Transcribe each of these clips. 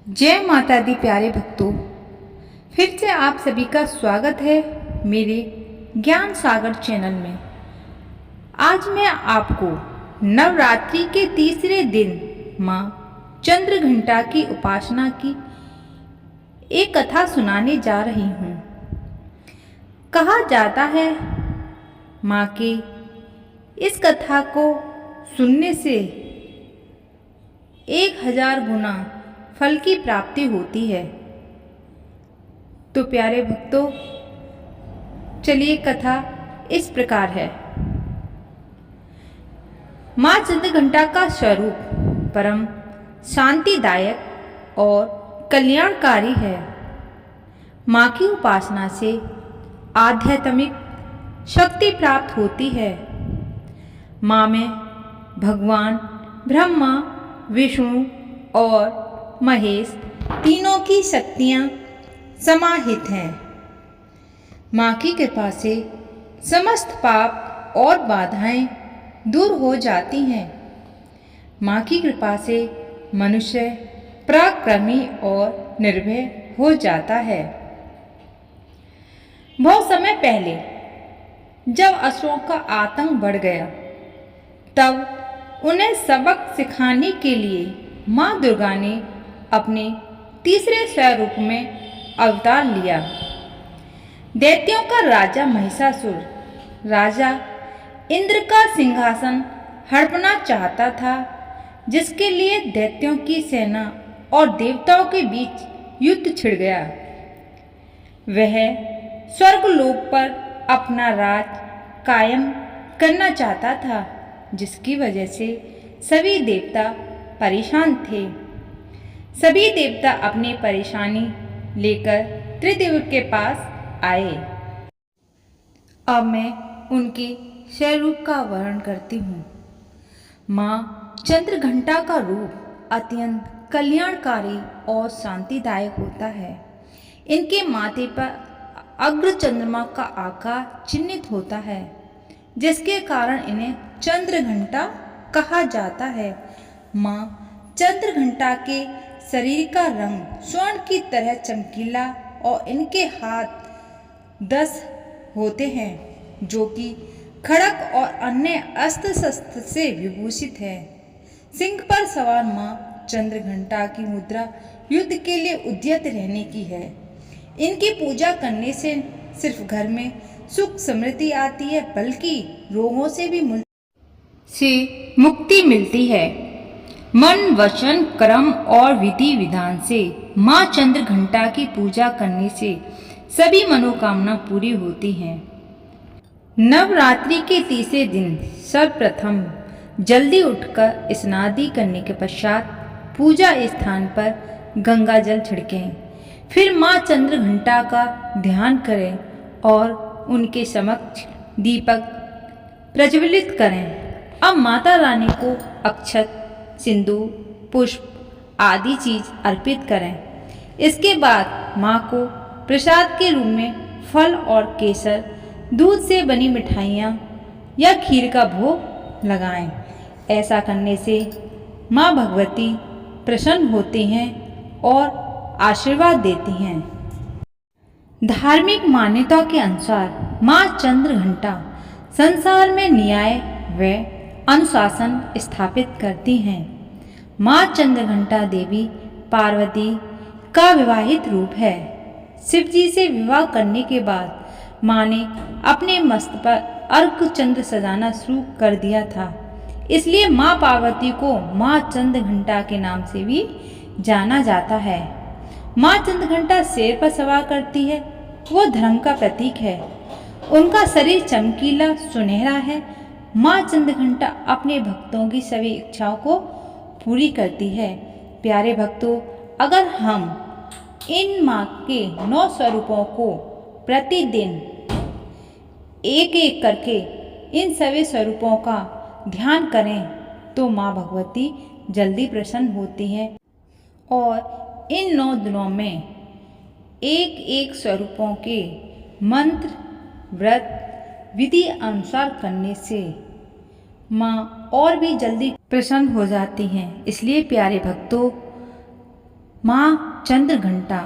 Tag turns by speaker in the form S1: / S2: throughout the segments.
S1: जय माता दी प्यारे भक्तों, फिर से आप सभी का स्वागत है मेरे ज्ञान सागर चैनल में। आज मैं आपको नवरात्रि के तीसरे दिन माँ चंद्रघंटा की उपासना की एक कथा सुनाने जा रही हूँ। कहा जाता है माँ के इस कथा को सुनने से 1000 गुना फल की प्राप्ति होती है। तो प्यारे भक्तों, चलिए कथा इस प्रकार है। माँ चंद्रघंटा का स्वरूप परम शांतिदायक और कल्याणकारी है। माँ की उपासना से आध्यात्मिक शक्ति प्राप्त होती है। माँ में भगवान ब्रह्मा, विष्णु और महेश तीनों की शक्तियाँ समाहित हैं। माँ की कृपा से समस्त पाप और बाधाएं दूर हो जाती हैं। माँ की कृपा से मनुष्य पराक्रमी और निर्भय हो जाता है। बहुत समय पहले जब असुरों का आतंक बढ़ गया, तब उन्हें सबक सिखाने के लिए माँ दुर्गा ने अपने तीसरे स्वरूप में अवतार लिया। दैत्यों का राजा महिषासुर राजा इंद्र का सिंहासन हड़पना चाहता था, जिसके लिए दैत्यों की सेना और देवताओं के बीच युद्ध छिड़ गया। वह स्वर्गलोक पर अपना राज कायम करना चाहता था, जिसकी वजह से सभी देवता परेशान थे। सभी देवता अपनी परेशानी लेकर त्रिदेव के पास आए। अब मैं उनके स्वरूप का वर्णन करती हूँ। माँ चंद्रघंटा का रूप अत्यंत कल्याणकारी और शांतिदायक होता है। इनके माथे पर अग्र चंद्रमा का आकार चिन्हित होता है, जिसके कारण इन्हें चंद्रघंटा कहा जाता है। माँ चंद्रघंटा के शरीर का रंग स्वर्ण की तरह चमकीला और इनके हाथ 10 होते हैं, जो कि खड़ग और अन्य अस्त्र शस्त्र से विभूषित है। सिंह पर सवार माँ चंद्रघंटा की मुद्रा युद्ध के लिए उद्यत रहने की है। इनकी पूजा करने से सिर्फ घर में सुख समृद्धि आती है, बल्कि रोगों से भी मुक्ति मिलती है। मन, वचन, कर्म और विधि विधान से माँ चंद्रघंटा की पूजा करने से सभी मनोकामना पूरी होती हैं। नवरात्रि के तीसरे दिन सर्वप्रथम जल्दी उठकर स्नादि करने के पश्चात पूजा स्थान पर गंगा जल छिड़कें। फिर माँ चंद्रघंटा का ध्यान करें और उनके समक्ष दीपक प्रज्वलित करें। अब माता रानी को अक्षत, सिंदूर, पुष्प आदि चीज अर्पित करें। इसके बाद माँ को प्रसाद के रूप में फल और केसर, दूध से बनी मिठाइयाँ या खीर का भोग लगाएं। ऐसा करने से माँ भगवती प्रसन्न होती हैं और आशीर्वाद देती हैं। धार्मिक मान्यता के अनुसार माँ चंद्रघंटा संसार में न्याय व अनुशासन स्थापित करती हैं। माँ चंद्रघंटा देवी पार्वती का विवाहित रूप है। शिव जी से विवाह करने के बाद माँ ने अपने मस्त पर अर्क चंद्र सजाना शुरू कर दिया था। इसलिए माँ पार्वती को माँ चंद्रघंटा के नाम से भी जाना जाता है। माँ चंद्रघंटा शेर पर सवार करती है। वो धर्म का प्रतीक है। उनका शरीर चमकीला सुनहरा है। माँ चंद्रघंटा अपने भक्तों की सभी इच्छाओं को पूरी करती है। प्यारे भक्तों, अगर हम इन माँ के 9 स्वरूपों को प्रतिदिन एक एक करके इन सभी स्वरूपों का ध्यान करें, तो माँ भगवती जल्दी प्रसन्न होती हैं और इन 9 दिनों में एक एक स्वरूपों के मंत्र, व्रत, विधि अनुसार करने से माँ और भी जल्दी प्रसन्न हो जाती हैं। इसलिए प्यारे भक्तों, माँ चंद्रघंटा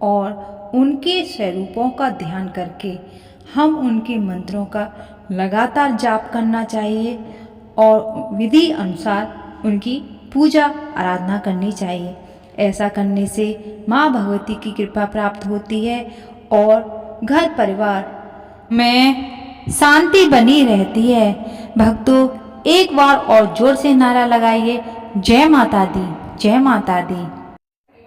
S1: और उनके स्वरूपों का ध्यान करके हम उनके मंत्रों का लगातार जाप करना चाहिए और विधि अनुसार उनकी पूजा आराधना करनी चाहिए। ऐसा करने से माँ भगवती की कृपा प्राप्त होती है और घर परिवार में शांति बनी रहती है। भक्तों, एक बार और जोर से नारा लगाइए, जय माता दी, जय माता दी।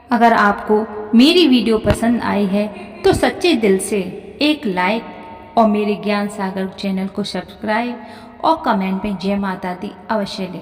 S1: अगर आपको मेरी वीडियो पसंद आई है तो सच्चे दिल से एक लाइक और मेरे ज्ञान सागर चैनल को सब्सक्राइब और कमेंट में जय माता दी अवश्य लिखें।